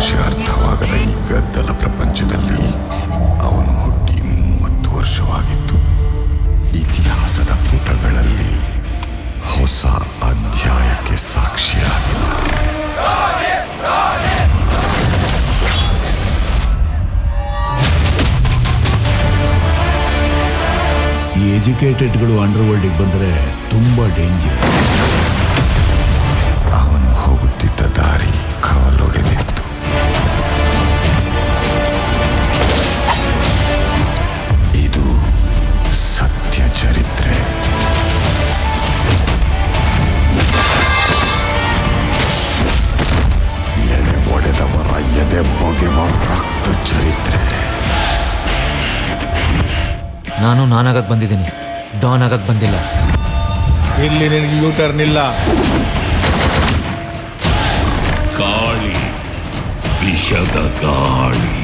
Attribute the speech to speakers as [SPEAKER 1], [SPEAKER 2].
[SPEAKER 1] ಭಾಷೆ ಅರ್ಥವಾಗದ ಈ ಗದ್ದಲ ಪ್ರಪಂಚದಲ್ಲಿ ಅವನು ಹುಟ್ಟಿ 30 ವರ್ಷವಾಗಿತ್ತು. ಇತಿಹಾಸದ ಪುಟಗಳಲ್ಲಿ ಹೊಸ ಅಧ್ಯಾಯಕ್ಕೆ ಸಾಕ್ಷಿಯಾಗಿದ್ದ.
[SPEAKER 2] ಈ ಎಜುಕೇಟೆಡ್ಗಳು ಅಂಡರ್ ವರ್ಲ್ಡಿಗೆ ಬಂದರೆ ತುಂಬಾ ಡೇಂಜರ್.
[SPEAKER 1] ಅವನು ಹೋಗುತ್ತಿದ್ದ ದಾರಿ ಕವಲೊಡೆದಿತ್ತು. ಇದು ಸತ್ಯ ಚರಿತ್ರೆ. ಎದೆ ಒಡೆದವರ ಎದೆ ಬಗೆವ ರಕ್ತ ಚರಿತ್ರೆ.
[SPEAKER 3] ನಾನು ನಾನಾಗಕ್ಕೆ ಬಂದಿದ್ದೀನಿ, ಡಾನ್ ಆಗಕ್ಕೆ ಬಂದಿಲ್ಲ.
[SPEAKER 4] ಇಲ್ಲಿ ನಿನಗೆ ಯೂ ಟರ್ನ್ ಇಲ್ಲ.
[SPEAKER 5] ಗಾಳಿ, ವಿಷದ ಗಾಳಿ.